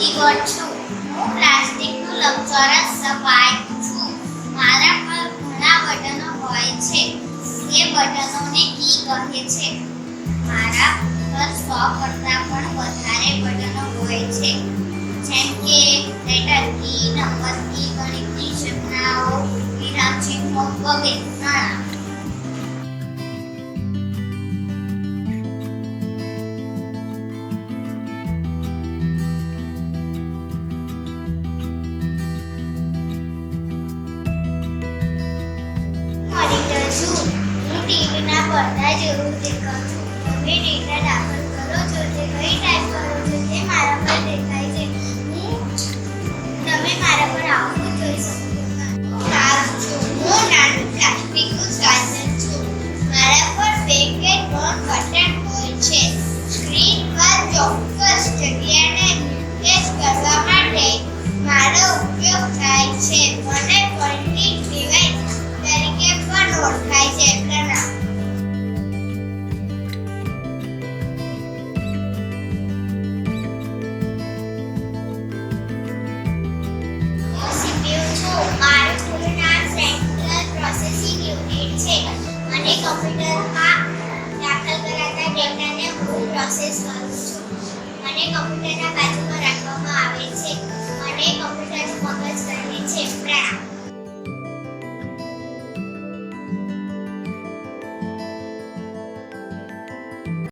Keyboard છું. હું પ્લાસ્ટિકનું લંબચોરસ સપાટ છું. મારા પર ઘણા બટનો હોય છે. એ બટનોને કી કહે છે. મારા પર 100 કરતાં પણ વધારે બટનો હોય છે, જેમ કે લેટર કી, નંબર કી, ગણિતની સૂચનાઓ, વિરામ ચિહ્નો વગેરે. મોનિટર છું. હું ટીવીના પડદા જેવું દેખાઉં છું. તમે ડેટા દાખલ કરો છો તે કઈ ટાઈપ કરો છો તે મારા પર દેખાય છે. તમે મારા પર આવું જોઈ શકો છો. ગ્લાસ છું. હું નાનું પ્લાસ્ટિકનું સાધન છું. મારા પર 2 કે 3 બટન હોય છે. સ્ક્રીન પર ચોક્કસ જગ્યાને નિર્દેશ કરવા માટે મારો ઉપયોગ થાય છે. મને પોઇન્ટિંગ ડિવાઇસ તરીકે પણ ઓળખાય છે. મારું પૂરું નામ સેન્ટ્રલ પ્રોસેસિંગ યુનિટ છે. મને કમ્પ્યુટરમાં દાખલ કરાતા ડેટાને હું પ્રોસેસ કરું છું. મને કમ્પ્યુટરના બાજુમાં રાખવામાં આવે છે. મને કમ્પ્યુટરનું મગજ કહે છે.